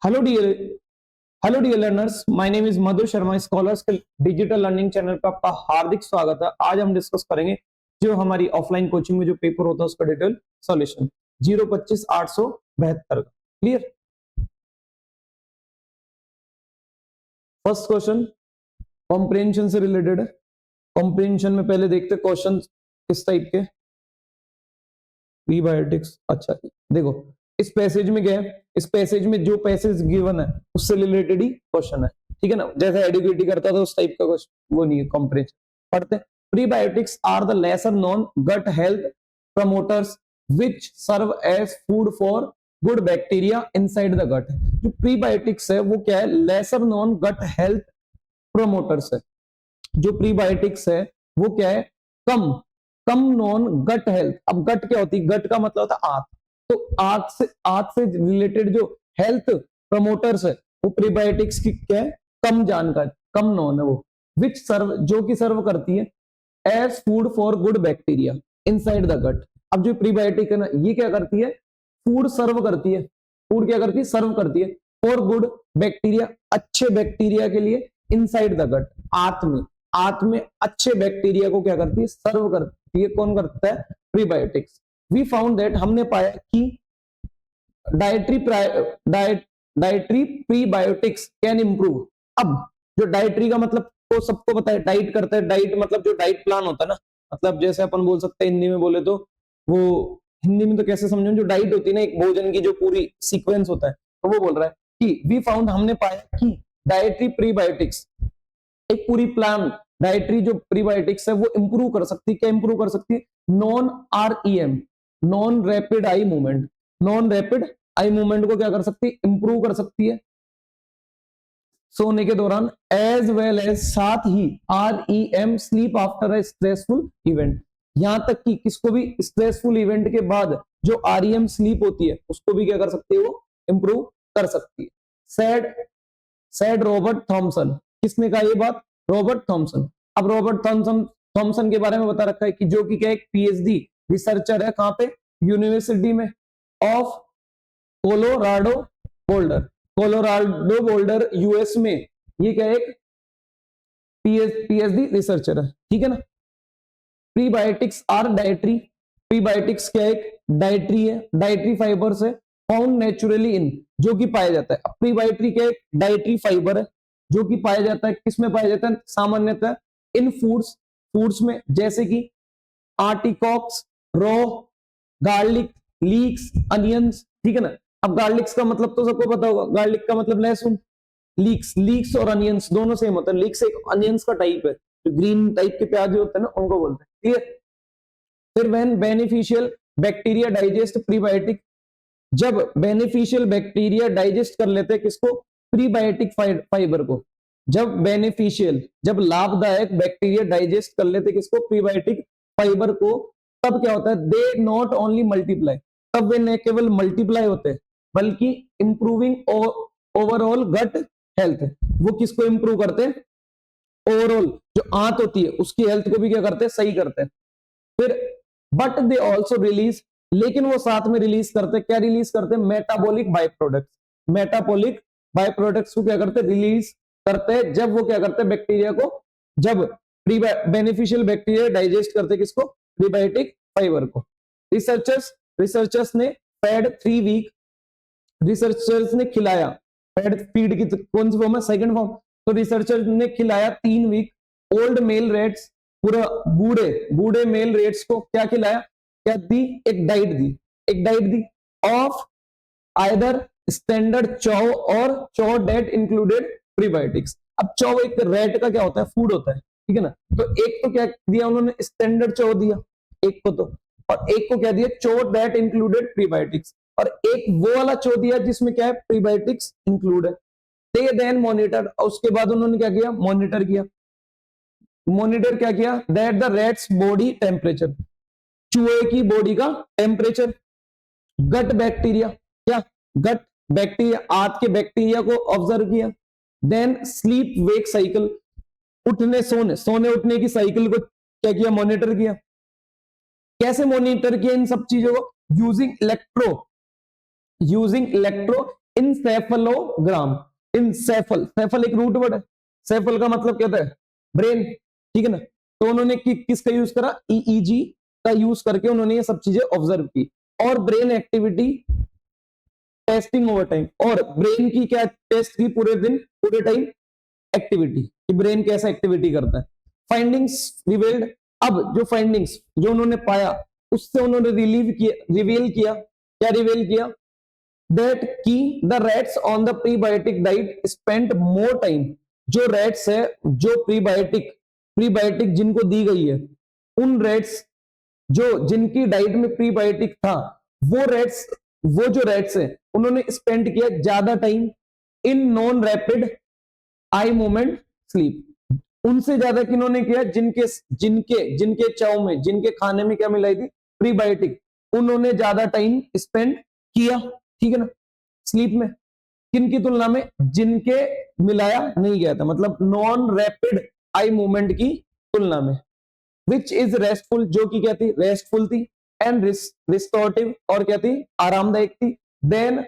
Hello dear hello dear learners, my name is Madhu Sharma. Scholars के digital learning channel पर आपका हार्दिक स्वागत है। आज हम डिस्कस करेंगे जो हमारी ऑफलाइन कोचिंग में जो पेपर होता है उसका डिटेल सॉल्यूशन 025-872 का। क्लियर। फर्स्ट क्वेश्चन कॉम्प्रिहेंशन से रिलेटेड है। कॉम्प्रिहेंशन में पहले देखते क्वेश्चन किस टाइप के। प्रीबायोटिक्स। अच्छा देखो, इस पैसेज में क्या है, इस पैसेज में जो पैसेज गिवन है उससे रिलेटेड ही क्वेश्चन है। ठीक है ना, जैसे एडिक्विटी करता था उस टाइप का क्वेश्चन वो नहीं है। कॉम्प्रिहेंशन पढ़ते हैं। Prebiotics are the lesser known gut health promoters which serve as food for good bacteria inside the gut. जो प्रीबायोटिक्स है वो क्या है, lesser known gut health promoters है। जो प्रीबायोटिक्स है वो क्या है, कम कम नॉन गट हेल्थ। अब गट क्या होती है, गट का मतलब होता है आंत। तो आंत से रिलेटेड जो हेल्थ प्रमोटर्स है वो प्रीबायोटिक्स की क्या है, कम जानकारी, कम नॉन है वो। विच सर्व, जो कि सर्व करती है as food for good bacteria inside the gut. अब जो प्रीबायोटिक है ना, ये क्या करती है, फूड सर्व करती है। फूड क्या करती है, सर्व करती है फॉर गुड बैक्टीरिया, अच्छे बैक्टीरिया के लिए इनसाइड द गट, आंत में अच्छे बैक्टीरिया को क्या करती है, सर्व करती है। कौन करता है, प्रीबायोटिक्स। वी फाउंड दैट, हमने पाया कि डाइटरी प्रीबायोटिक्स कैन इंप्रूव। अब जो डाइटरी का मतलब तो सबको पता है, डाइट करता है। डाइट मतलब जो डाइट प्लान होता है ना, मतलब जैसे अपन बोल सकते हैं हिंदी में बोले तो, वो हिंदी में तो कैसे समझो, जो डाइट होती है ना एक भोजन की जो पूरी सीक्वेंस होता है, तो वो बोल रहा है कि वी फाउंड, हमने पाया कि डाइटरी प्रीबायोटिक्स एक पूरी प्लान, डाइटरी जो प्रीबायोटिक्स है वो इंप्रूव कर सकती है। क्या इंप्रूव कर सकती है, non REM, non rapid eye movement. Non rapid eye movement को क्या कर सकती है, इंप्रूव कर सकती है सोने के दौरान। एज वेल एज, साथ ही REM sleep after a stressful event. यहां तक कि किसको भी स्ट्रेसफुल इवेंट के बाद जो REM स्लीप होती है उसको भी क्या कर सकती है, वो इंप्रूव कर सकती है। Said Robert Thomson. किसने कहा ये बात, रॉबर्ट थॉमसन। अब रॉबर्ट थॉमसन के बारे में बता रखा है कि जो कि क्या एक PhD रिसर्चर है। कहां पे, यूनिवर्सिटी में of Colorado boulder. Colorado boulder US में ये क्या एक PhD रिसर्चर है। ठीक है ना। Prebiotics are dietary. प्रीबायोटिक्स क्या एक डाइटरी है, डाइटरी फाइबर से फाउंड नेचुरली इन, जो कि पाया जाता है। अब प्रीबायोटरी क्या एक डाइटरी फाइबर है जो कि पाया जाता है, किसमें पाया जाता है, सामान्यतः इन फूड्स में, जैसे कि आर्टिकॉक्स, रो, गार्लिक, लीक्स, अनियंस। ठीक है ना। अब गार्लिक्स का मतलब तो सबको पता होगा, गार्लिक का मतलब लहसुन। लीक्स और अनियंस दोनों सेम होता है। लीक्स एक अनियंस का टाइप है, जो ग्रीन टाइप के प्याज होते हैं ना उनको बोलते हैं। ठीक है। फिर when beneficial bacteria digest prebiotic, जब बेनिफिशियल बैक्टीरिया डाइजेस्ट कर लेते हैं किसको, प्रीबायोटिक फाइबर को। जब लाभदायक बैक्टीरिया डाइजेस्ट कर लेते किसको, प्रीबायोटिक फाइबर को, तब क्या होता है, दे नॉट ओनली मल्टीप्लाई, तब वे न केवल मल्टीप्लाई होते हैं बल्कि इंप्रूविंग ओवरऑल गट हेल्थ। वो किसको इंप्रूव करते हैं, ओवरऑल जो आंत होती है उसकी हेल्थ को भी क्या करते हैं, सही करते हैं। फिर बट दे ऑल्सो रिलीज, लेकिन वो साथ में रिलीज करते, क्या रिलीज करते हैं, metabolic by products. Metabolic by products को क्या करते हैं, रिलीज करते हैं। जब वो क्या करते हैं, बैक्टीरिया को, जब बेनिफिशियल बैक्टीरिया डाइजेस्ट करते किसको, प्रीबायोटिक फाइबर को। रिसर्चर्स ने फेड 3 वीक, रिसर्चर्स ने खिलाया, फीड की कौन सी फॉर्म है, सेकंड फॉर्म। तो रिसर्चर ने खिलाया 3 वीक ओल्ड मेल रेट्स, पूरा बूढ़े मेल रेट्स को क्या खिलाया, क्या दी, एक diet the of either standard चौ और चौ डेट इंक्लूडेड प्रीबायोटिक्स। अब चौ एक रेट का क्या होता है, फूड होता है। ठीक है ना। तो एक तो क्या दिया उन्होंने, स्टैंडर्ड चौ दिया एक को, तो और एक को क्या दिया, चौ डेट इंक्लूडेड प्रीबायोटिक्स, और एक वो वाला चो दिया जिसमें क्या है, प्रीबायोटिक्स इंक्लूड है। दे देन मॉनिटर, उसके बाद उन्होंने क्या किया, मॉनिटर क्या किया, that the rates body temperature, चूहे की बॉडी का टेम्परेचर, गट बैक्टीरिया, क्या गट बैक्टीरिया, आंत के बैक्टीरिया को ऑब्जर्व किया। देन स्लीप वेक साइकिल, सोने उठने की साइकिल को क्या किया, मॉनिटर किया। कैसे मॉनिटर किया इन सब चीजों को, यूजिंग इलेक्ट्रो इंसेफलोग्राम। इंसेफल, सेफल एक रूट वर्ड है, सेफल का मतलब क्या होता है, ब्रेन, ठीक है ना। तो उन्होंने किसका यूज करा, ईईजी का यूज करके उन्होंने ये सब चीजें ऑब्जर्व की। और brain activity testing over time, और ब्रेन की क्या टेस्ट की पूरे दिन पूरे टाइम एक्टिविटी, कि ब्रेन कैसा एक्टिविटी करता है। फाइंडिंग्स रिवील्ड, अब जो फाइंडिंग्स जो उन्होंने पाया उससे उन्होंने रिवील किया, क्या रिवील किया, दैट की the rats on the prebiotic diet spend more time, जो रैट्स है, जो प्रीबायोटिक जिनको दी गई है, उन रैट्स जो जिनकी डाइट में प्रीबायोटिक था, वो जो रैट्स है उन्होंने स्पेंड किया ज्यादा time in non rapid eye movement sleep, उनसे ज्यादा किन्होंने किया, जिनके जिनके जिनके चाव में, जिनके खाने में क्या मिलाई थी, प्रीबायोटिक, उन्होंने ज्यादा टाइम स्पेंड किया, ठीक है ना, स्लीप में। किन की तुलना में, जिनके मिलाया नहीं गया था, मतलब नॉन रैपिड आई मूवमेंट की तुलना में। विच इज रेस्टफुल, जो कि क्या थी, रेस्टफुल थी, एंड रिस्टोरेटिव, और क्या थी, आरामदायक थी, than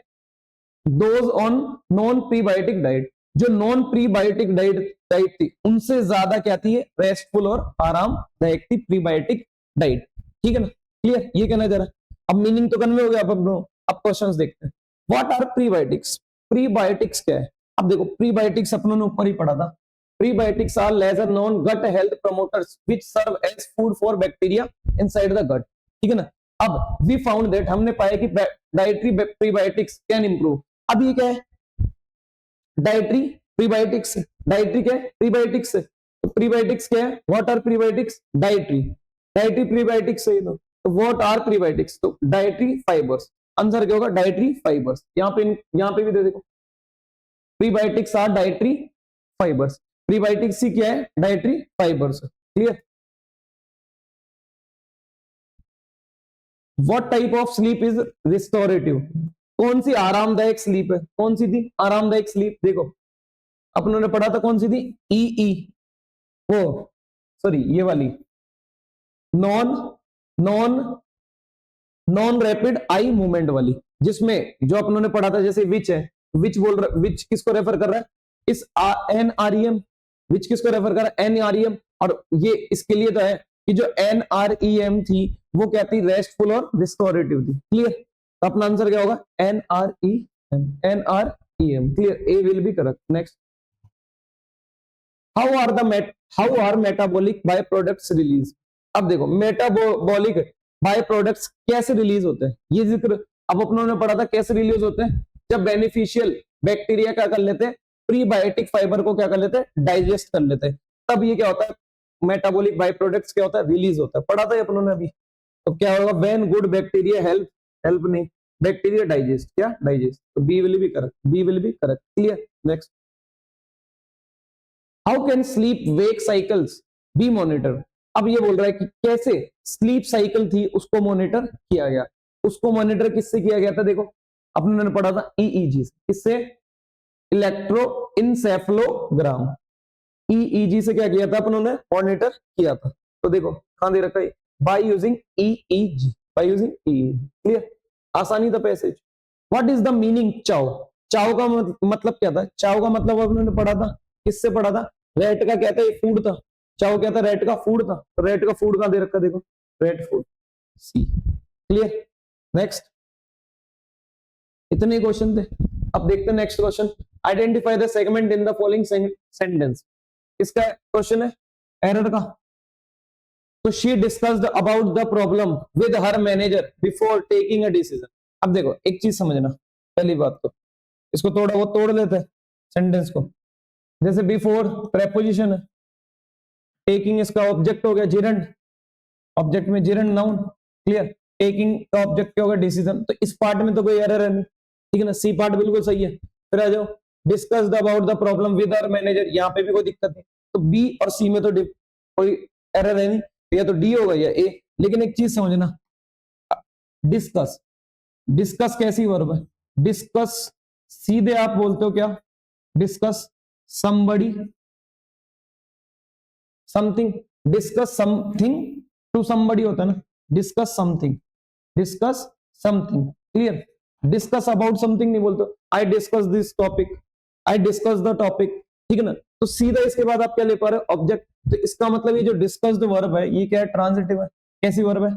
those on non prebiotic diet, जो नॉन प्रीबायोटिक डाइट थी उनसे ज्यादा क्या थी, रेस्टफुल और आरामदायक थी प्रीबायोटिक डाइट, ठीक है ना, क्लियर, ये कहना जरा। अब मीनिंग तो कन्वे हो गया, अब क्वेश्चंस देखते हैं। व्हाट आर प्रीबायोटिक्स, प्रीबायोटिक्स क्या है। अब देखो प्रीबायोटिक्स अपनों ने ऊपर ही पढ़ा था, prebiotics are lesser known gut health promoters which serve as food for bacteria inside the gut, ठीक है ना। अब वी फाउंड दैट, हमने पाया कि डाइटरी प्रीबायोटिक्स कैन इंप्रूव। अब ये क्या है, डाइटरी प्रीबायोटिक्स, डाइटरी क्या है, प्रीबायोटिक्स है, तो प्रीबायोटिक्स क्या है, what are prebiotics, dietary prebiotics है, तो व्हाट आर प्रीबायोटिक्स, तो डाइटरी फाइबर्स, आंसर क्या होगा, डाइटरी फाइबर्स। यहाँ पे भी दे देखो, prebiotics are dietary fibres, prebiotics ही क्या है, dietary fibres, clear. What type of sleep is restorative, कौन सी आरामदायक स्लीप है, कौन सी थी आरामदायक स्लीप, देखो अपन ने पढ़ा था कौन सी थी, ई वो सॉरी ये वाली, non non non rapid eye movement वाली, जिसमें जो अपनों ने पढ़ा था, जैसे विच है, विच बोल रहा, विच किसको रेफर कर रहा है, इस एनआरईएम, विच किसको रेफर कर रहा है, एनआरईएम, और ये इसके लिए तो है कि जो एनआरईएम थी वो क्या थी, रेस्टफुल और रिस्टोरेटिव थी, क्लियर। तो अपना आंसर क्या होगा, NREM, NREM, clear, A will be correct. Next, how are metabolic by products release. अब देखो मेटाबॉलिक बाय प्रोडक्ट्स कैसे रिलीज होते हैं, ये जिक्र अब अपनों ने पढ़ा था, कैसे रिलीज होते हैं, जब बेनिफिशियल बैक्टीरिया क्या कर लेते हैं, प्रीबायोटिक फाइबर को क्या कर लेते हैं, डाइजेस्ट कर लेते हैं, तब ये क्या होता है, मेटाबॉलिक बाय प्रोडक्ट्स क्या होता है, रिलीज होता है, पढ़ा था अपनों ने अभी। तो क्या होगा, when good bacteria help help नहीं, बैक्टीरिया डाइजेस्ट, क्या डाइजेस्ट, तो B will be correct, B will be correct, clear. Next, how can sleep wake cycles be monitor. अब ये बोल रहा है कि कैसे स्लीप साइकिल थी उसको मॉनिटर किया गया, उसको मॉनिटर किससे किया गया था, देखो अपने ने पढ़ा था ईईजी से, किससे, इलेक्ट्रो इंसेफलोग्राम, ईईजी से क्या किया था अपनों ने, मॉनिटर किया था। तो देखो कहां दे रखा है, by using EEG, by using EEG, clear, आसानी था passage. What is the meaning चाव, चाव का मतलब क्या था, चाव का मतलब अपने पढ़ा था, किससे पढ़ा था, रेट का क्या था, ये फूड था, चाव क्या था, रेट का फूड था, तो रेट का फूड कहां दे रखा, देखो रेट फूड, सी, क्लियर। नेक्स्ट, इतने क्वेश्चन थे। अब देखते हैं next question, identify the segment in the following sentence, इसका क्वेश्चन है एरर का। तो she discussed about the problem with her manager before taking a decision. अब देखो एक चीज समझना, पहली बात तो इसको थोड़ा वो तोड़ लेते हैं सेंटेंस को, जैसे बिफोर प्रेपोजिशन है, टेकिंग इसका ऑब्जेक्ट हो गया, जिरंड, ऑब्जेक्ट में जिरंड नाउन, क्लियर, टेकिंग का ऑब्जेक्ट क्या होगा, डिसीजन, तो इस पार्ट में तो कोई एरर है नहीं, ठीक है ना, सी पार्ट बिल्कुल सही है। फिर आ जाओ, discussed about the problem with our manager, यहाँ पे भी कोई दिक्कत नहीं, तो बी और सी में तो कोई एरर है नहीं, या तो डी होगा या ए। लेकिन एक चीज समझना, डिस्कस, डिस्कस कैसी वर्ब है, डिस्कस सीधे आप बोलते हो क्या, discuss somebody something, discuss something to somebody होता है ना, discuss something, discuss something, clear. Discuss about something नहीं बोलते, I discuss this topic, I discuss the topic, ठीक है ना। तो सीधा इसके बाद आप क्या ले पा रहे हो, ऑब्जेक्ट। तो इसका मतलब ये जो डिस्कस्ड वर्ब है ये क्या है, ट्रांजिटिव है। कैसी वर्ब है,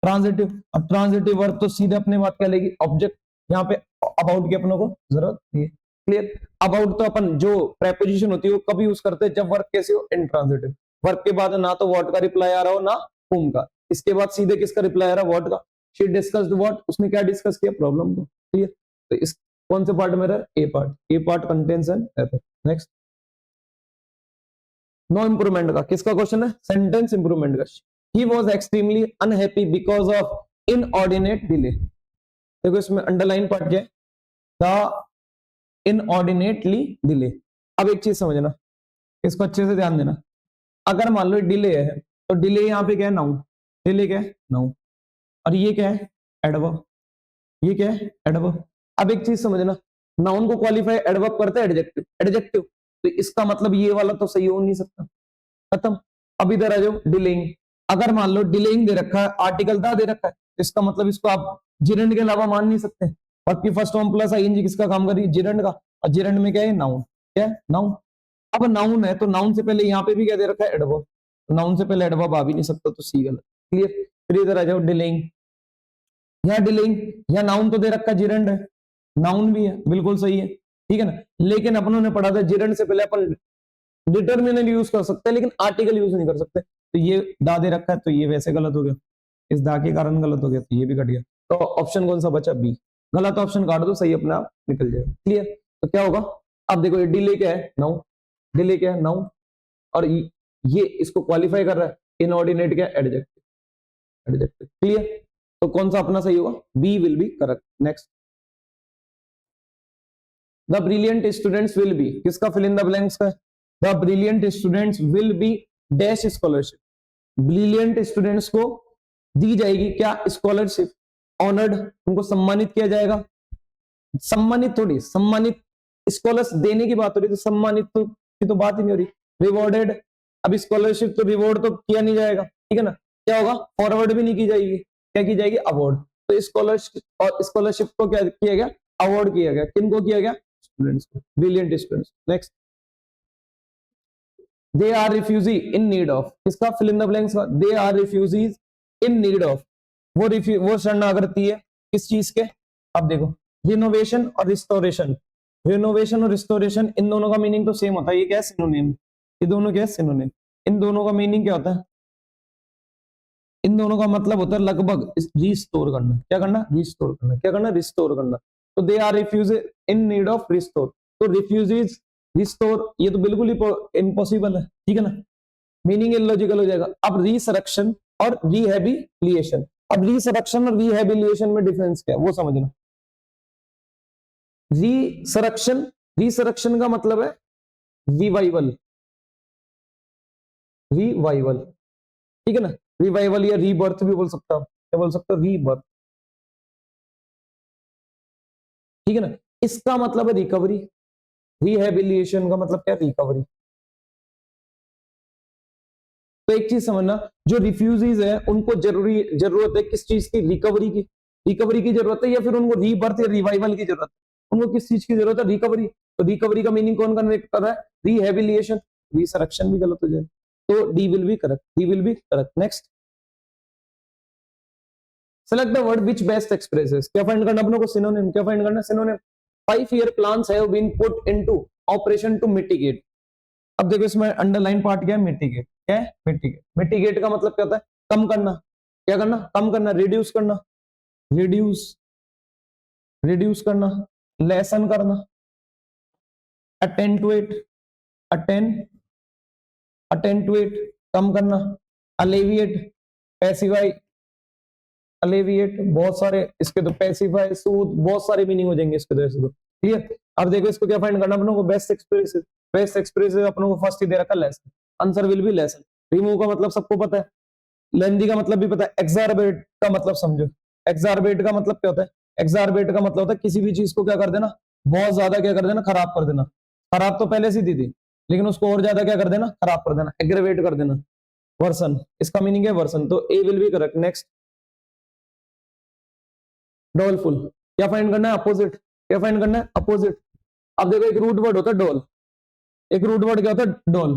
ट्रांजिटिव। अब ट्रांजिटिव वर्ब तो सीधे अपने बात क्या लेगी, ऑब्जेक्ट। यहाँ पे अबाउट की अपनों को जरूरत नहीं है, क्लियर। अबाउट तो अपन जो प्रेपोजिशन होती है वो कब यूज करते हैं, जब वर्ब कैसे हो, इंट्रांजिटिव। वर्ब के बाद ना तो व्हाट का रिप्लाई आ रहा हो ना whom का, इसके बाद सीधे किसका रिप्लाई आ रहा है, व्हाट का। शी डिस्कस्ड व्हाट, उसने क्या डिस्कस किया, प्रॉब्लम को, क्लियर। तो इस कौन से पार्ट में रहा, A part, A part contains an F. Next, no improvement का किसका क्वेश्चन है, सेंटेंस इंप्रूवमेंट का। He was extremely unhappy because of inordinate delay. देखो इसमें अंडरलाइन पार्ट क्या है, द इनऑर्डिनेटली डिले। अब एक चीज समझना, इसको अच्छे से ध्यान देना। अगर मान लो डिले है तो डिले यहाँ पे क्या है, नाउन। डिले क्या है, नाउन। और ये क्या है, एडवर्ब। ये क्या है, एडवर्ब। अब एक चीज समझना, नाउन को क्वालिफाई एडवर्ब करता है एडजेक्टिव, एडजेक्टिव। तो इसका मतलब ये वाला तो सही हो नहीं सकता, खत्म। अब इधर आ जाओ, डिलेइंग। अगर मान लो डिलेइंग दे रखा है, आर्टिकल दा दे रखा है, इसका मतलब इसको आप जिरंड के अलावा मान नहीं सकते। बाकी फर्स्ट फॉर्म प्लस आईएनजी किसका काम कर रही है, जिरंड का। और जिरंड में क्या है, नाउन। क्या है, नाउन। अब नाउन है तो नाउन से पहले यहाँ पे भी क्या दे रखा है, एडवर्ब। नाउन से पहले एडवर्ब आ भी नहीं सकता, तो सी गलत, क्लियर। फिर इधर आ जाओ, डिलेइंग। यहाँ डिलेइंग, यहाँ नाउन तो दे रखा है, जिरंड है, नाउन भी है, बिल्कुल सही है, ठीक है ना। लेकिन अपनों ने पढ़ा था जिरंड से पहले अपन डिटर्मिनर यूज कर सकते हैं लेकिन आर्टिकल यूज नहीं कर सकते। तो ये दा दे रखा है तो ये वैसे गलत हो गया, इस दा के कारण गलत हो गया, तो ये भी कट गया। तो ऑप्शन कौन सा बचा, बी। गलत ऑप्शन काट दो, सही अपने आप निकल जाएगा, क्लियर। तो क्या होगा, अब देखो ये डिले क्या है, नाउन। डिले क्या है, नाउन। और ये इसको क्वालिफाई कर रहा है, इनऑर्डिनेट क्या, एडजेक्टिव। Adjective, clear. तो कौन सा अपना सही होगा, B will be correct. Next, the brilliant students will be, किसका फिल इन द ब्लैंक्स का है, the brilliant students will be dash scholarship. Brilliant students को दी जाएगी क्या, स्कॉलरशिप, ऑनर्ड, उनको सम्मानित किया जाएगा। सम्मानित थोड़ी, सम्मानित, स्कॉलर्स देने की बात हो रही, तो सम्मानित तो की तो बात ही नहीं हो रही। रिवॉर्डेड, अब स्कॉलरशिप तो रिवॉर्ड तो किया नहीं जाएगा, ठीक है ना। क्या होगा, फॉरवर्ड भी नहीं की जाएगी, क्या की जाएगी, अवार्ड। तो स्कॉलरशिप और स्कॉलरशिप को क्या किया गया, अवार्ड किया गया, किनको किया गया, स्टूडेंट्स को, brilliant students. Next, they are refugee in need of, किसका फिल इन द ब्लैंक्स का, they are refugees in need of. वो शरणागति है किस चीज के, अब देखो, रिनोवेशन और रिस्टोरेशन। रिनोवेशन और रिस्टोरेशन इन दोनों का मीनिंग तो सेम होता है, ये क्या है, सिनोनिम। ये दोनों क्या है, सिनोनिम। इन दोनों का मीनिंग क्या होता है, इन दोनों का मतलब होता है लगभग रिस्टोर करना। क्या करना, रिस्टोर करना। क्या करना, रिस्टोर करना। तो they are refuge in need of restore. तो रिफ्यूजीज, रिस्टोर, ये तो बिल्कुल ही इम्पॉसिबल है, ठीक है ना, मीनिंग इलॉजिकल हो जाएगा। अब रिसरेक्शन और रिहेबिलिएशन, अब रिसरेक्शन और रिहेबिलिएशन में डिफरेंस क्या है वो समझना। रिसरेक्शन, रिसरेक्शन का मतलब है रिवाइवल, रिवाइवल, ठीक है ना। रिवाइवल या रीबर्थ भी बोल सकता हूं, क्या बोल सकता हूं, रीबर्थ, ठीक है ना। इसका मतलब है रिकवरी। रिहेबिलिएशन का मतलब क्या, रिकवरी। तो एक चीज समझना, जो रिफ्यूजीज है उनको जरूरत है किस चीज की, रिकवरी की। रिकवरी की जरूरत है या फिर उनको रीबर्थ या रिवाइवल की जरूरत है, उनको किस चीज की जरूरत है, रिकवरी। तो रिकवरी का मीनिंग कौन कन्वे कर रहा है, रिहेबिलिएशन। रिसरेक्शन भी गलत हो जाए, तो D will be correct, D will be correct. Next, select the word which best expresses, क्या फाइंड करना अपने को, सिनोनिम। क्या फाइंड करना, synonym. 5-year plans have been put into operation to mitigate। अब देखो इसमें अंडरलाइन पार्ट क्या है, मिटिगेट। क्या है, मिटिगेट। मिटिगेट का मतलब क्या होता है, कम करना। क्या करना, कम करना, रिड्यूस करना, रिड्यूस, रिड्यूस करना, लेसन करना, अटेंटुएट, अटेंड, अटेंटुएट, कम करना, अलेविएट, पैसिवाई, अलेविएट, बहुत सारे इसके तो, पैसिफाई, सूद, बहुत सारे मीनिंग हो जाएंगे इसके तो, क्लियर। अब देखो इसको क्या फाइंड करना अपनों को, बेस्ट एक्सप्रेसिव। बेस्ट एक्सप्रेसिव अपनों को फर्स्ट ही दे रखा, lesson. Answer will be lesson. Remove का मतलब सबको पता है, लेंदी का मतलब भी पता है, एक्सारबेट का मतलब समझो। एक्सारबेट का मतलब क्या होता है, एक्सारबेट का मतलब होता है किसी भी चीज को क्या कर देना, बहुत ज्यादा क्या कर देना, खराब कर देना। खराब तो पहले से दी थी लेकिन उसको और ज्यादा क्या कर देना, खराब कर देना, एग्रेवेट कर देना, वर्सन। इसका मीनिंग है वर्सन, तो A will be correct. Next, डॉलफुल। क्या फाइंड करना है? अपोजिट। क्या फाइंड करना है? अपोजिट। अब देखो एक रूट वर्ड होता है डोल, एक रूट वर्ड क्या होता है? डोल।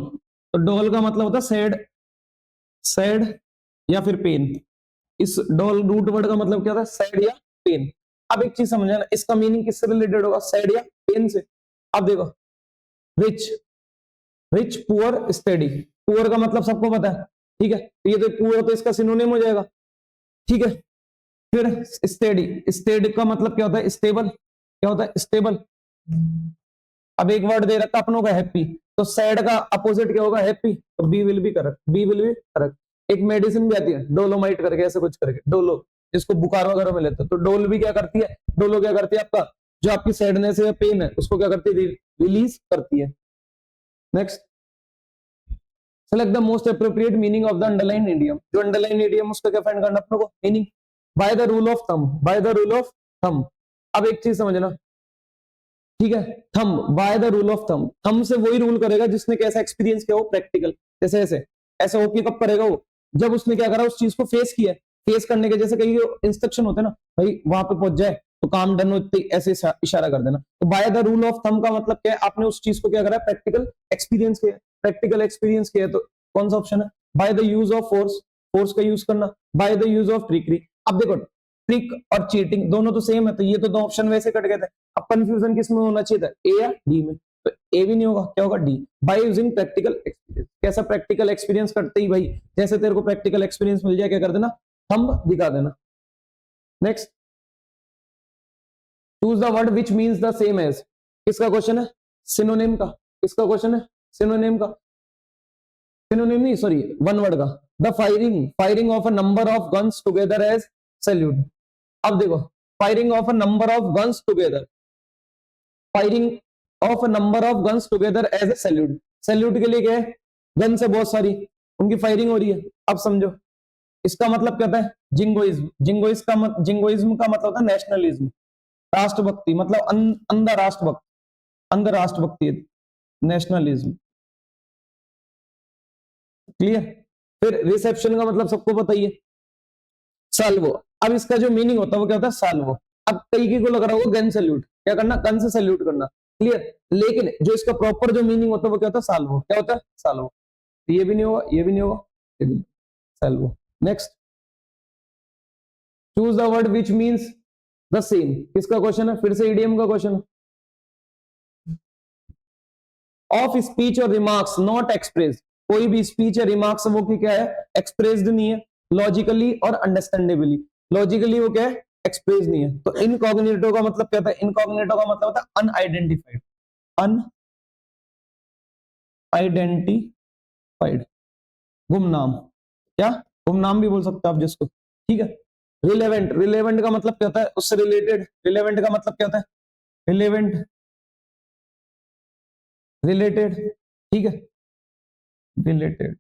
तो डोल का मतलब होता है सैड, सैड या फिर पेन। इस डोल रूट वर्ड का मतलब क्या होता है? सैड या पेन। अब एक चीज समझना, इसका मीनिंग किससे रिलेटेड होगा? सैड या पेन से। अब देखो rich, rich poor study, poor का मतलब सबको पता है, ठीक है, ये तो पुअर तो इसका सिनोनिम हो जाएगा, ठीक है। फिर स्टेडी, स्टेडी का मतलब क्या होता है? स्टेबल। क्या होता है? स्टेबल। अब एक वर्ड दे रखा अपनों का हैप्पी, तो सैड का अपोजिट क्या होगा? हैप्पी। तो B will be correct, B will be correct. एक मेडिसिन भी आती है डोलोमाइट करके, ऐसे कुछ करके, डोलो, जिसको बुखार वगैरह में लेते हैं, तो डोल भी क्या करती है? डोलो क्या करती है? आपका जो आपकी सैडनेस है या पेन है उसको क्या करती है? रिलीज करती है। Next, select the most appropriate meaning of the underline idiom. जो अंडरलाइन इडियम उसका क्या फाइंड करना अपने को? Meaning. By the rule of thumb, by the rule of thumb. अब एक चीज समझना, ठीक है, thumb, by the rule of thumb, thumb से वही रूल करेगा जिसने कैसा एक्सपीरियंस किया हो, प्रैक्टिकल। जैसे ऐसे ऐसे होके कब करेगा वो? जब उसने क्या करा, उस चीज को फेस किया। फेस करने के जैसे कई इंस्ट्रक्शन होते हैं ना, भाई वहां पे पहुंच जाए तो काम डन हो, ऐसे इशारा कर देना। तो by the rule of thumb का मतलब क्या है? आपने उस चीज को क्या करा? प्रैक्टिकल एक्सपीरियंस किया, प्रैक्टिकल एक्सपीरियंस किया। तो कौन सा ऑप्शन है? By the use of force, force का यूज करना। By the use of trickery. अब देखो ट्रिक और चीटिंग दोनों तो सेम है, तो ये तो दो ऑप्शन वैसे कट गए थे। अब कंफ्यूजन किस में होना चाहिए था? ए या डी में? तो ए भी नहीं होगा, क्या होगा? D. By using practical experience. कैसा प्रैक्टिकल एक्सपीरियंस? करते ही भाई जैसे तेरे को प्रैक्टिकल एक्सपीरियंस मिल जाए क्या कर देना? थंब दिखा देना। Next, choose the word which means the same as. किसका क्वेश्चन है? सिनोनिम का। किसका क्वेश्चन है? सिनोनिम का। सिनोनिम नहीं, सॉरी, वन वर्ड का। The firing, firing of a number of guns together as salute. अब देखो firing of a number of guns together, firing of a number of guns together as a salute. Salute के लिए क्या है? Gun से बहुत सारी उनकी फायरिंग हो रही है। अब समझो इसका मतलब क्या होता है? जिंगोइज्म। जिंगोइज्म का मतलब होता है नेशनलिज्म, राष्ट्रभक्ति, मतलब अंधा राष्ट्रभक्त, अंध राष्ट्रभक्ति, नेशनलिज्म। क्लियर? फिर रिसेप्शन का मतलब सबको बताइए, साल्वो। अब इसका जो मीनिंग होता है वो क्या होता है? साल्वो। अब कई की को लग रहा होगा गन सैल्यूट, क्या करना? गन से सैल्यूट करना। क्लियर? लेकिन जो इसका प्रॉपर जो मीनिंग होता है वो क्या होता है? साल्वो। क्या होता है? साल्वो। ये भी नहीं होगा, ये भी नहीं होगा, ये भी Salvo. Next, choose the word which means the same. किसका क्वेश्चन है? फिर से ईडीएम का क्वेश्चन है। ऑफ स्पीच और रिमार्क्स नॉट एक्सप्रेस। कोई भी स्पीच या रिमार्क्स वो की क्या है? एक्सप्रेस्ड नहीं है। लॉजिकली और अंडरस्टैंडेबली, लॉजिकली वो क्या है? एक्सप्रेस नहीं है। तो इनकॉग्निटो का मतलब क्या होता है? इनकॉग्निटो का मतलब होता है अनआइडेंटिफाइड, अनआइडेंटिफाइड, गुमनाम। क्या? गुमनाम भी बोल सकते हो आप जिसको, ठीक है। रिलेवेंट, रिलेवेंट का मतलब क्या होता है? उससे रिलेटेड। रिलेवेंट का मतलब क्या होता है? रिलेवेंट, रिलेटेड, ठीक है, रिलेटेड।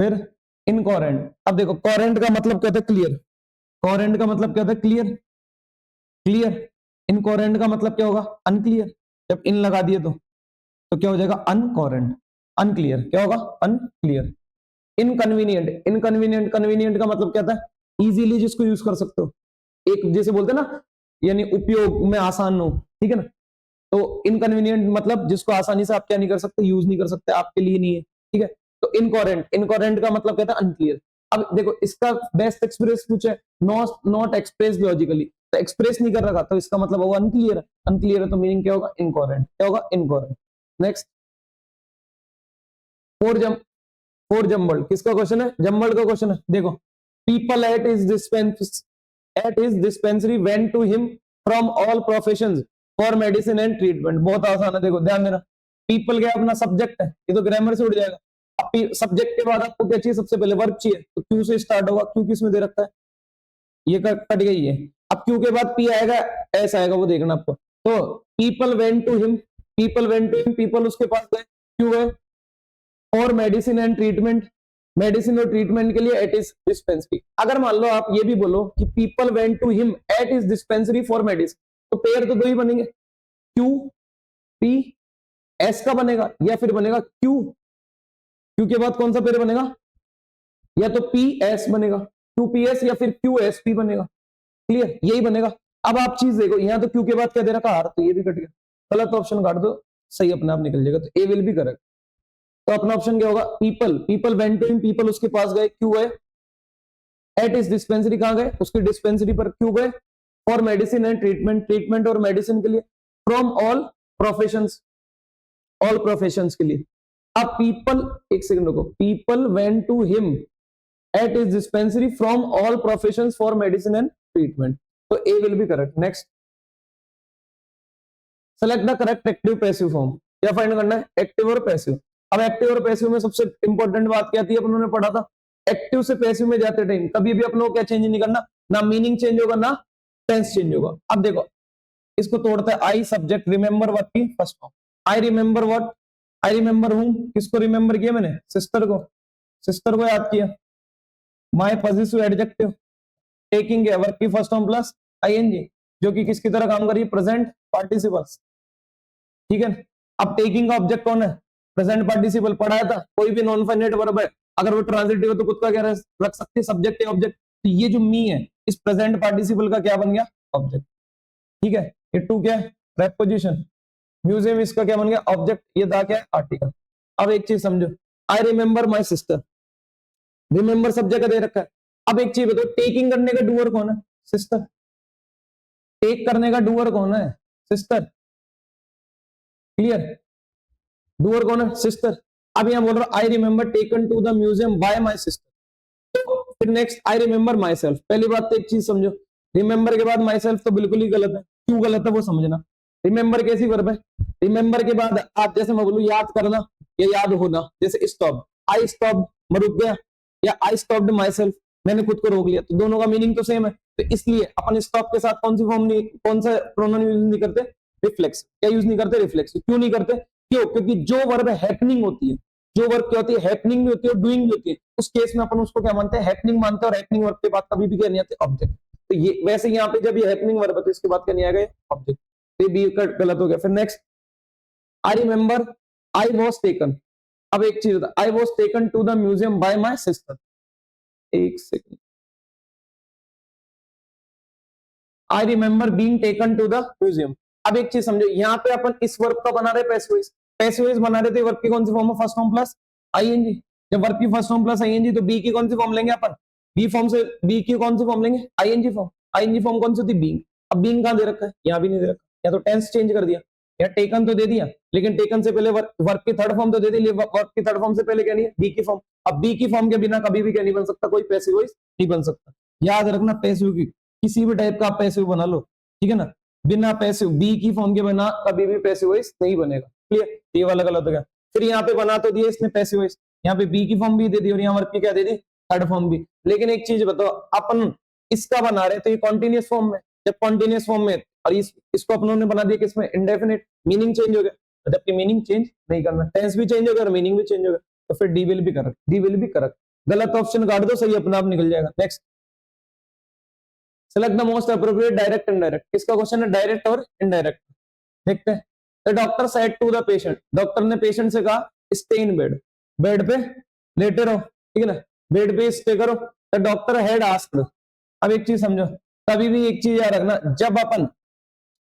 फिर इनकोरेंट। अब देखो कोरेंट का मतलब क्या होता है? क्लियर। कोरेंट का मतलब क्या होता है? Clear, clear. इनकोरेंट का मतलब क्या होगा? अनक्लियर। जब इन लगा दिए तो क्या हो जाएगा? अनकोरेंट, अनक्लियर। क्या होगा? अनक्लियर। इनकन्वीनियंट, इनकन्वीनियंट, कन्वीनियंट का मतलब क्या होता है? इजीली जिसको यूज कर सकते हो, एक जैसे बोलते हैं ना, यानी उपयोग में आसान हो, ठीक है ना। तो इनकन्वीनियंट मतलब जिसको आसानी से आप क्या नहीं कर सकते? यूज नहीं कर सकते, आपके लिए नहीं है, ठीक है। तो इनकोरेंट, इनकोरेंट का मतलब कहता है अनक्लियर। अब देखो इसका बेस्ट एक्सप्रेस पूछे, नॉट नॉट एक्सप्रेस लॉजिकली, तो एक्सप्रेस नहीं कर रखा तो इसका मतलब वो अनक्लियर है। अनक्लियर है तो मीनिंग क्या होगा? इनकोरेंट। क्या होगा? Incoherent. Next, four jum four jumbled. किसका क्वेश्चन है? जम्बल्ड का क्वेश्चन है। देखो, people at his dispensary went to him from all professions for medicine and treatment. बहुत आसान है, देखो ध्यान देना। पीपल क्या अपना सब्जेक्ट है, ये तो ग्रामर से उड़ जाएगा। अब सब्जेक्ट के बाद आपको क्या चाहिए? सबसे पहले वर्ब चाहिए, तो क्यू से स्टार्ट होगा। क्यू किस में दे रखा है? ये कट गई है। अब क्यू के बाद पी आएगा, एस आएगा, वो देखना आपको। तो people went to him, people went to him, people उसके पास गए, क्यू है और मेडिसिन एंड ट्रीटमेंट, मेडिसिन और ट्रीटमेंट के लिए एट इज डिस्पेंसरी। अगर मान लो आप ये भी बोलो कि people went to him at his dispensary for medicine, तो पेयर तो दो ही बनेंगे, क्यू पी एस का बनेगा, या फिर बनेगा क्यू, क्यू के बाद कौन सा पेयर बनेगा? या तो पी एस बनेगा, क्यू पी एस, या फिर क्यू एस पी बनेगा। क्लियर, यही बनेगा। अब आप चीज देखो, यहाँ तो क्यू के बाद क्या दे रखा, आर, तो ये भी कट गया, गलत ऑप्शन काट दो, सही अपने आप निकल जाएगा, तो ए विल बी करेक्ट। तो अपना ऑप्शन क्या होगा, people, people went to him, people उसके पास गए, क्यों गए, एट इस डिस्पेंसरी, कहां गए, उसकी डिस्पेंसरी पर, क्यों गए, for medicine and treatment, treatment और मेडिसिन के लिए, from all professions, all professions के लिए। अब पीपल, एक सेकंड रुको, people went to him at his dispensary from all professions for medicine and treatment, तो A will be correct. Next, select the correct active passive form, क्या find करना है, active और पैसिव। अब एक्टिव और passive में सबसे इंपॉर्टेंट बात क्या थी, अपन ने पढ़ा था, एक्टिव से पैसिव में जाते टाइम कभी भी अपनों को क्या चेंज नहीं करना, ना मीनिंग चेंज होगा ना टेंस चेंज होगा। अब देखो इसको तोड़ता है, आई सब्जेक्ट रिमेंबर व्हाट की first form, I remember what, I remember हूं, किसको रिमेंबर किया मैंने, सिस्टर को, सिस्टर को याद किया। माय पॉजिटिव एडजेक्टिव, टेकिंग है वर्ब की फर्स्ट फॉर्म प्लस आईएनजी, जो कि किसकी तरह काम करिए, प्रेजेंट पार्टिसिपल्स, ठीक है। अब टेकिंग का ऑब्जेक्ट कौन है, प्रेजेंट पार्टिसिपल, पढ़ाया था, कोई भी नॉन फाइनाइट वर्ब है अगर वो ट्रांजिटिव है तो खुद का क्या रख सकते हैं, सब्जेक्ट या ऑब्जेक्ट, तो ये जो मी है इस प्रेजेंट पार्टिसिपल का क्या बन गया, ऑब्जेक्ट, ठीक है। ये टू क्या है, प्रेपोजिशन, म्यूजियम इसका क्या बन गया, ऑब्जेक्ट, ये था क्या, आर्टिकल। अब एक चीज समझो, आई रिमेंबर माई सिस्टर, रिमेंबर सब जगह दे रखा है। अब एक चीज बताओ, टेकिंग करने का डूअर कौन है, सिस्टर, टेक करने का डूअर कौन है, सिस्टर, क्लियर, डूअर कौन है, सिस्टर। अब यहां बोल रहा I remember taken to the museum by my sister, तो फिर next I remember myself. पहली बात तो एक चीज समझो, रिमेंबर के बाद माई सेल्फ तो बिल्कुल ही गलत है, क्यों गलत है वो समझना। रिमेंबर कैसी वर्ब है, रिमेंबर के बाद आप जैसे मैं बोलूं याद करना या याद होना, जैसे स्टॉप, आई स्टॉप, मैं रुक गया, या आई स्टॉप्ड माई सेल्फ, मैंने खुद को रोक लिया, तो दोनों का मीनिंग तो सेम है। तो इसलिए अपन स्टॉप के साथ कौन सी फॉर्म नहीं, कौन सा प्रोनाउन यूज नहीं करते, रिफ्लेक्स, क्या यूज नहीं करते, रिफ्लेक्स। क्यों नहीं करते, क्यों, क्योंकि जो वर्ब हैपनिंग होती है, जो वर्ब क्या होती है, हैपनिंग भी होती है और डूइंग भी होती है, उस केस में अपन उसको क्या मानते हैं, हैपनिंग मानते हैं, और हैपनिंग वर्ब के बाद कभी भी क्या नहीं आते, ऑब्जेक्ट। तो ये वैसे यहाँ पे जब ये हैपनिंग वर्ब है तो इसके बाद क्या नहीं आएगा, ऑब्जेक्ट, ये बी गलत हो गया। फिर next, I remember I was taken, अब एक चीज होता, I was taken to the museum by my sister, एक second, I remember being taken to the museum. अब एक चीज समझो, यहाँ पे अपन इस वर्ब का बना रहे पैसिव वॉइस, पैसिव वॉइस बना रहे थे, वर्ब की कौन सी फॉर्म है, फर्स्ट फॉर्म प्लस आईएनजी। जब वर्ब की फर्स्ट फॉर्म प्लस आईएनजी तो बी की कौन सी फॉर्म लेंगे अपन, बी फॉर्म से, बी की कौन सी फॉर्म लेंगे, आईएनजी फॉर्म। आईएनजी फॉर्म कौन सी होती है, बीइंग। अब बीइंग कहां दे रखा है, यहाँ भी नहीं दे रखा, या तो टेंस चेंज कर दिया, या टेकन तो दे दिया, लेकिन टेकन से पहले वर्ब की थर्ड फॉर्म तो दे दी, वर्ब की थर्ड फॉर्म से पहले क्या नहीं है, बी की फॉर्म। अब बी की फॉर्म के बिना कभी भी क्या नहीं बन सकता, कोई पैसिव वॉइस नहीं बन सकता। याद रखना, पैसिव की किसी भी टाइप का आप पैसिव बना लो, ठीक है ना, बिना पैसिव, बी की फॉर्म के बिना कभी भी पैसिव वॉइस नहीं बनेगा, क्लियर। ये वाला गलत हो गया। फिर यहाँ पे बना तो दिया इसने पैसिव वॉइस, यहाँ पे बी की फॉर्म भी दे दी और यहाँ वर्ब की क्या दे दी, थर्ड फॉर्म भी। लेकिन एक चीज बताओ, अपन इसका बना रहे तो ये कॉन्टिन्यूस फॉर्म में, जब कॉन्टिन्यूस फॉर्म में, और इसको अपनों ने बना दिया किसमें, इंडेफिनिट, मीनिंग चेंज हो गया, जबकि मीनिंग चेंज नहीं करना, टेंस भी चेंज हो गया और मीनिंग भी चेंज हो गया, तो फिर D will be correct, D will be correct. गलत ऑप्शन काट दो, सही अपने आप निकल जाएगा। Next, select the most appropriate direct indirect, किसका क्वेश्चन है, डायरेक्ट और इनडायरेक्ट, देखते हैं। The doctor said to the patient, doctor ने पेशेंट से कहा स्टे इन बेड, बेड पे लेटे रहो, ठीक है ना, बेड पे स्टे करो। द डॉक्टर हैड आस्क्ड, अब एक चीज समझो, कभी भी एक चीज याद रखना, जब अपन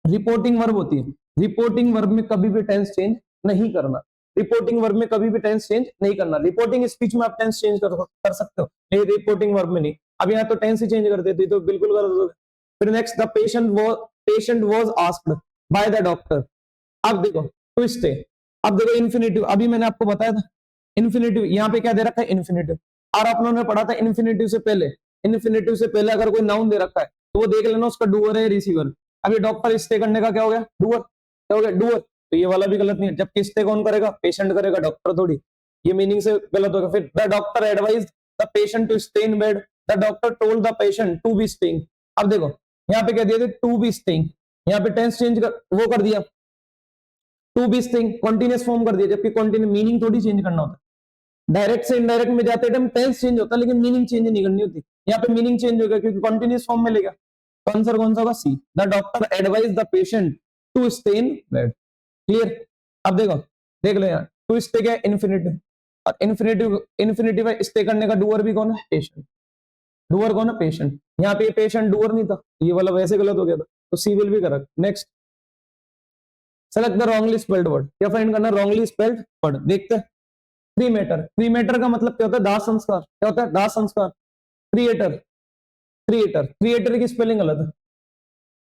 रिपोर्टिंग वर्ब होती है, रिपोर्टिंग वर्ब में कभी भी टेंस चेंज नहीं करना, रिपोर्टिंग वर्ब में कभी भी टेंस चेंज नहीं करना। रिपोर्टिंग स्पीच में आप टेंस चेंज कर सकते हो, लेकिन रिपोर्टिंग वर्ब में नहीं। अब यहाँ तो टेंस ही चेंज कर देती तो बिल्कुल गलत हो गया। फिर next, the patient was asked by the doctor, अब देखो ट्विस्ट है, अब देखो इन्फिनेटिव, अभी मैंने आपको बताया था इन्फिनेटिव, यहाँ पे क्या दे रखा है, इन्फिनेटिव, और अपनों ने पढ़ा था इन्फिनेटिव से पहले, इन्फिनेटिव से पहले अगर कोई नाउन दे रखा है तो वो देख लेना उसका डूअर है रिसीवर। अभी डॉक्टर स्टे करने का क्या हो गया, डूअर, क्या हो गया, डूअर, तो ये वाला भी गलत नहीं है, जबकि स्टे कौन करेगा, पेशेंट करेगा, डॉक्टर थोड़ी, ये मीनिंग से गलत होगा। फिर the doctor advise the patient to stay in bed, the doctor told the patient to be staying. अब देखो यहाँ पे क्या दिया था, टू बी स्टेइंग, यहाँ पे टेंस चेंज कर वो कर दिया, to be staying continuous form कर दिया, जबकि कॉन्टिन्यू मीनिंग थोड़ी चेंज करना होता है। डायरेक्ट से इनडायरेक्ट में जाते टाइम टेंस चेंज होता है लेकिन मीनिंग चेंज नहीं करनी होती, यहाँ पे मीनिंग चेंज हो गया क्योंकि कॉन्टिन्यूस फॉर्म में लेगा। तो आंसर कौन सा होगा, C, the doctor advise the patient to stay in bed, clear. अब देखो देख लो यहाँ, टू स्टे क्या है, इन्फिनेटिव, और इन्फिनेटिव, इन्फिनेटिव स्टे करने का डूअर भी कौन है, पेशेंट, डूअर कौन है, पेशेंट। यहाँ पे पेशेंट डूअर नहीं था, ये वाला वैसे गलत हो गया था, तो C will be correct. Next, select the wrongly spelled word, क्या फाइंड करना, रॉन्गली स्पेल्ड वर्ड। देखते हैं, क्रीमेटर, क्रीमेटर का मतलब क्या होता है, दाह संस्कार, क्या होता है, दाह संस्कार। क्रिएटर, क्रिएटर, क्रिएटर की स्पेलिंग गलत है,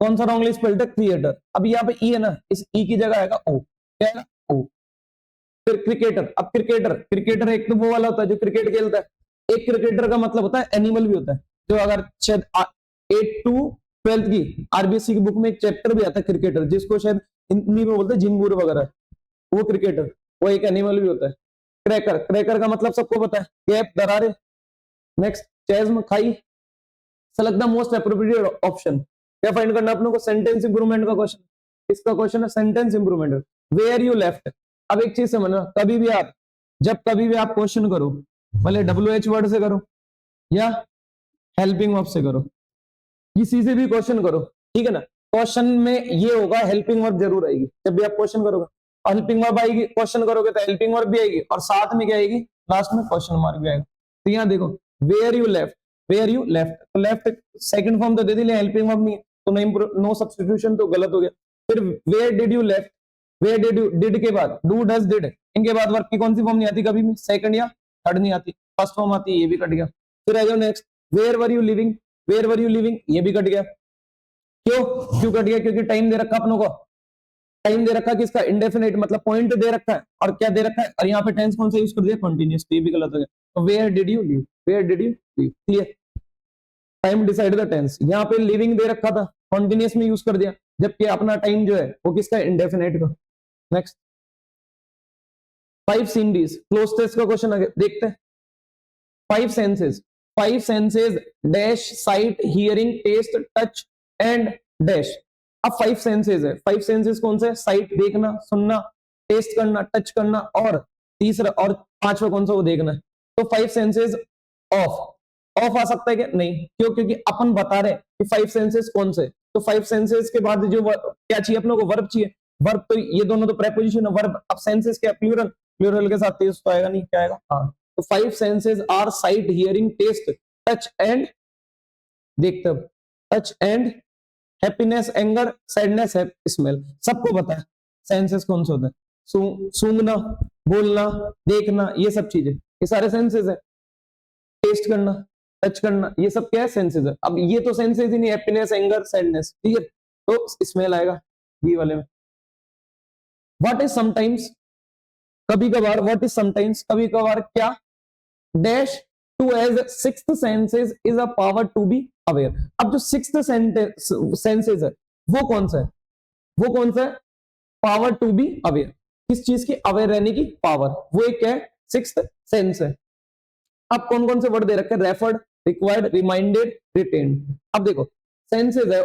कौन सा रॉन्गली स्पेल्ड है, क्रिएटर। अब यहाँ पे ई है ना, इस ई की जगह आएगा ओ, क्या आएगा, ओ। फिर क्रिकेटर, अब क्रिकेटर, क्रिकेटर एक तो वो वाला होता है जो क्रिकेट खेलता है, एक क्रिकेटर का मतलब होता है एनिमल भी होता है, जो अगर शायद 8 to 12 की आरबीएससी की बुक में एक चैप्टर भी आता है क्रिकेटर, जिसको शायद हिंदी में बोलते हैं झिंगूर वगैरह, वो क्रिकेटर, वो एक एनिमल भी होता है। क्रैकर, क्रैकर का मतलब सबको पता है, गैप, दरारे। नेक्स्ट, चेज्म, खाई। Select the most appropriate option, क्या फाइंड करना अपने को, सेंटेंस इंप्रूवमेंट का क्वेश्चन। इसका क्वेश्चन है sentence improvement, where you left. अब एक चीज समझना, कभी भी आप, जब कभी भी आप क्वेश्चन करो, भले WH वर्ड से करो या हेल्पिंग वर्ब से करो, किसी से भी क्वेश्चन करो, ठीक है ना, क्वेश्चन में ये होगा हेल्पिंग वर्ब जरूर आएगी जब भी आप क्वेश्चन करोगे, और हेल्पिंग वर्ब आएगी, क्वेश्चन करोगे तो हेल्पिंग वर्ब भी आएगी, और साथ में क्या आएगी, लास्ट में क्वेश्चन मार्क भी आएगा। तो यहाँ देखो, where you left, where you left, तो लेफ्ट सेकंड फॉर्म तो दे दी, हेल्पिंग वर्ब नहीं है, तो नो सब्स्टिट्यूशन, तो गलत हो गया। फिर where did you left, where did you, did के बाद डू, डज, डिड, इनके बाद वर्ब की कौन सी फॉर्म नहीं आती कभी भी, सेकंड या थर्ड नहीं आती, फर्स्ट फॉर्म आती है, ये भी कट गया। फिर आ जाओ next, where were you living, where were you living, ये भी कट गया। क्यों, क्यों कट गया, क्योंकि टाइम दे रखा अपनों को, टाइम दे रखा किसका, इंडेफिनिट, मतलब पॉइंट दे रखा है, और क्या दे रखा है, और यहाँ पे टेंस कौन सा यूज कर दिया, कंटीन्यूअस, ये भी गलत हो गया। तो where did you live, where did you live, clear, time decide the tense, यहाँ पे लिविंग दे रखा था, कंटीन्यूअस में यूज कर दिया, जबकि अपना टाइम जो है वो किसका, इंडेफिनिट का। नेक्स्ट, 5 सीनरीज, क्लोज टेस्ट का क्वेश्चन आगे देखते हैं। 5 senses, 5 senses dash, sight, hearing, taste, touch and dash. अब 5 सेंसेस है, 5 सेंसेस कौन से, साइट देखना, सुनना, टेस्ट करना, टच करना, और तीसरा और पांचवा कौन सा, वो देखना है। तो 5 सेंसेस ऑफ, ऑफ आ सकता है क्या, नहीं, क्यों, क्योंकि अपन बता रहे कि 5 सेंसेस कौन से, तो 5 सेंसेस के बाद जो क्या चाहिए अपने को, वर्ब चाहिए, वर्ब, तो ये दोनों तो प्रेपोजिशन है, वर्ब, अब सेंसेस क्या, प्लूरल, प्लूरल के साथ तेज तो आएगा नहीं, क्या आएगा, हाँ। तो 5 senses are sight, hearing, taste, touch and, देखते, touch and, happiness, anger, sadness, smell, सबको पता है सेंसेस कौन से होते हैं, सूंघना, बोलना, देखना, ये सब चीजें, ये सारे सेंसेस है। टेस्ट करना, टच करना, ये सब क्या है, सेंसेस है। अब ये तो सेंसेस ही नहीं, हैप्पीनेस, एंगर, सैडनेस, ठीक है, तो स्मेल आएगा बी वाले में। व्हाट इज समटाइम्स, कभी कभार, व्हाट इज समटाइम्स, कभी कभार क्या, dash to as sixth senses is a power to be aware. अब जो सिक्स्थ सेंसेस है वो कौन सा है, वो कौन सा है, पावर टू बी अवेयर, किस चीज की, अवेयर रहने की पावर, वो एक क्या है, सिक्स्थ सेंस है। अब कौन कौन से वर्ड दे रखे, रेफर्ड, रिक्वायर्ड, रिमाइंडेड, रिटेन्ड। अब देखो सेंसेस है,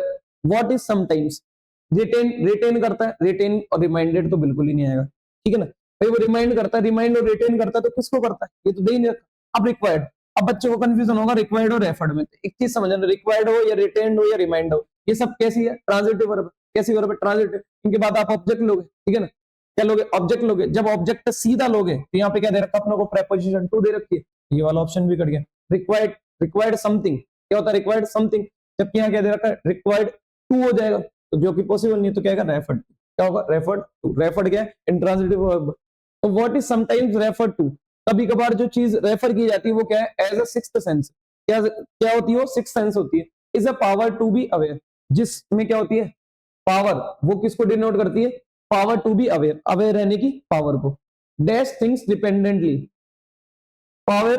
what is sometimes, written, written करता है, रिटेन और रिमाइंडेड तो बिल्कुल ही नहीं आएगा, ठीक है ना, भाई वो रिमाइंड करता है, रिमाइंड और रिटेन करता है, तो किसको करता है, ये तो दे ही नहीं रखा। अब रिक्वायर्ड, अब बच्चों को कंफ्यूजन होगा रिक्वायर्ड और रेफर्ड में, एक चीज समझना, रिक्वायर्ड हो या रिटेन्ड हो या रिमाइंड हो, ये सब कैसी है, ट्रांजिटिव वर्ब, कैसी वर्ब है, ट्रांजिटिव, इनके बाद आप ऑब्जेक्ट लोगे, ठीक है ना, क्या लोगे, ऑब्जेक्ट लोगे, जब ऑब्जेक्ट सीधा लोगे तो यहाँ पे क्या दे रखा अपने को, प्रेपोजिशन टू दे रखी है, ये वाला ऑप्शन भी कट गया। रिक्वायर्ड, रिक्वायर्ड समथिंग, क्या होता है, रिक्वायर्ड समथिंग, जबकि यहाँ क्या दे रखा है, रिक्वायर्ड टू हो जाएगा, तो जो कि पॉसिबल नहीं है, तो क्या होगा, रेफर्ड, क्या होगा, रेफर्ड टू, रेफर्ड क्या है, इंट्रांजिटिव वर्ब। तो what is sometimes referred to, कभी कभार जो चीज रेफर की जाती है वो क्या है, एज अ सिक्स्थ सेंस, क्या क्या होती है, वो सिक्स्थ सेंस होती है, is a power to be aware, जिसमें क्या होती है, पावर, वो किसको डिनोट करती है, power to be aware, aware रहने की पावर को, dash things dependently, power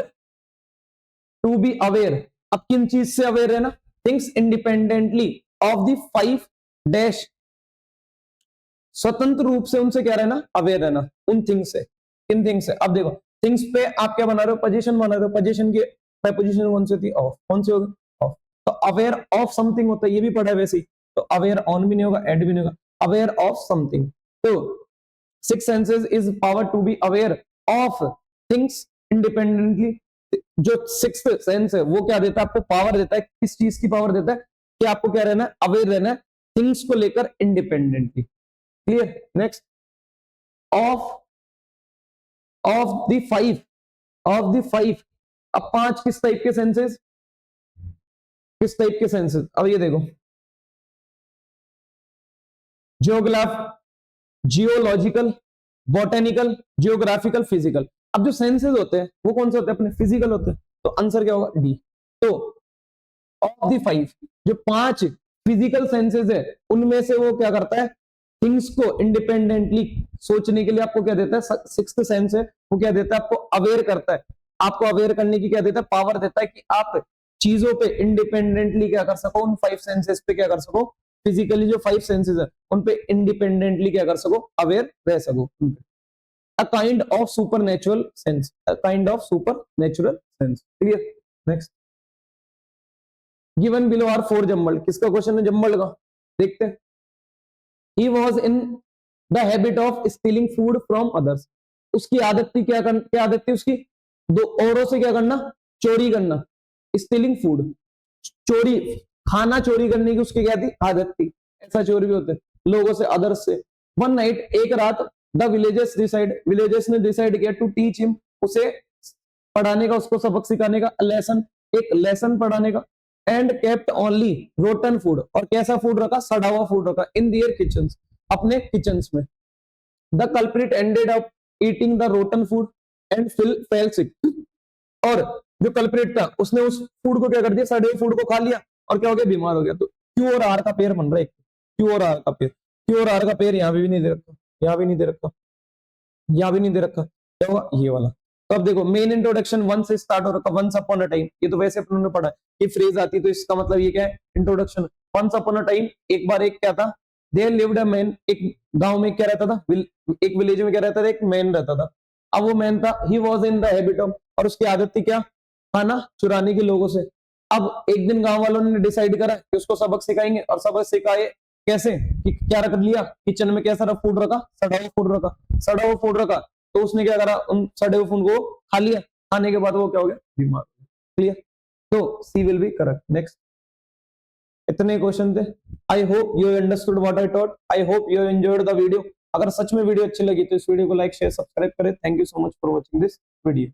to be aware, अब किन चीज से अवेयर है ना, things independently of the 5 dash, स्वतंत्र रूप से उनसे क्या रहना, अवेयर रहना, उन थिंग्स से, किन थिंग्स से। अब देखो थिंग्स पे आप क्या बना रहे हो, पोजीशन बना रहे हो, पोजीशन की प्रीपोजिशन कौन सी होती है, ऑफ, कौन सी होगी, ऑफ, तो अवेयर ऑफ समथिंग होता है, ये भी पढ़ा है वैसे ही, तो अवेयर ऑन भी नहीं होगा, एड भी नहीं होगा, अवेयर ऑफ समथिंग। तो 6 senses is power to be aware of things independently, जो 6th सेंस है वो क्या देता है आपको, पावर देता है, किस चीज की पावर देता है, कि आपको क्या रहना है, अवेयर रहना है थिंग्स को लेकर independently, clear. Next, of, of the 5, of the 5, अब 5 किस टाइप के सेंसेस, किस टाइप के सेंसेस, अब ये देखो, जियोलॉजिकल, बॉटेनिकल, जियोग्राफिकल, फिजिकल। अब जो सेंसेस होते हैं वो कौन से होते हैं अपने, फिजिकल होते हैं, तो आंसर क्या होगा, डी। तो ऑफ द 5, जो 5 फिजिकल सेंसेस है उनमें से वो क्या करता है, थिंग्स को इंडिपेंडेंटली सोचने के लिए आपको क्या देता है, सिक्स्थ सेंस है वो क्या देता है, आपको अवेयर करता है, आपको अवेयर करने की क्या देता है, पावर देता है कि आप चीजों पे इंडिपेंडेंटली क्या कर सको, उन 5 सेंसेस पे क्या कर सको, फिजिकली जो 5 सेंसेस है उन पे इंडिपेंडेंटली क्या कर सको, अवेयर रह सको। A kind of super natural sense, a kind of super natural sense, clear. Next, given below are 4 jumble, किसका क्वेश्चन है, जम्बल का, देखते हैं। He was in the habit of stealing food from others, उसकी आदत थी क्या आदत थी उसकी, दो औरों से क्या करना, चोरी करना, स्टीलिंग फूड, चोरी, खाना चोरी करने की उसकी क्या थी, आदत थी। ऐसा चोरी भी होते लोगों से, अदर्स से। वन नाइट, एक रात, द विलेजेस ने डिसाइड किया टू टीच हिम, उसे पढ़ाने का, उसको सबक सिखाने का, लेसन, एक लेसन पढ़ाने का। And kept only rotten food, और कैसा फूड रखा, सड़ा हुआ फूड रखा, इन देयर किचन, अपने किचन में। The culprit ended up eating the rotten food and fail सिक, और जो कल्प्रिट था उसने उस फूड को क्या कर दिया, सड़े हुए फूड को खा लिया और क्या हो गया, बीमार हो गया। तो क्यू और आर का पेयर बन रहा है, क्यू और आर का पेयर, क्यू और आर का पेयर यहाँ भी नहीं दे रखा, यहाँ भी नहीं दे रखा, यहाँ भी नहीं दे रखा, क्या होगा, ये वाला। तो अब देखो, मेन इंट्रोडक्शन वन से स्टार्ट हो रखा, वंस अपॉन अ टाइम, ये तो वैसे अपने पढ़ा है, ये फ्रेज आती है तो इसका मतलब ये क्या है, introduction. Once upon a time, एक बार एक क्या था, देयर लिव्ड अ मैन, एक गांव में क्या रहता था, एक विलेज में क्या रहता था, एक मैन रहता था। अब वो मैन था, ही was in the habit of, और उसकी आदत थी क्या, खाना चुराने की लोगों से। अब एक दिन गांव वालों ने डिसाइड करा कि उसको सबक सिखाएंगे, और सबक सिखाए कैसे, कि क्या रख लिया किचन में, कैसा रहा फूड रखा, सड़ा हुआ फूड रखा, सड़ा हुआ फूड रखा, तो उसने क्या करा, उन सड़े हुए फूड को खा लिया, खाने के बाद वो क्या हो गया, बीमार। क्लियर, तो C will be correct. Next, इतने क्वेश्चन थे। I hope you understood what I taught, I hope you enjoyed the video. अगर सच में वीडियो अच्छी लगी तो इस वीडियो को लाइक, शेयर, सब्सक्राइब करें। Thank you so much for watching this video.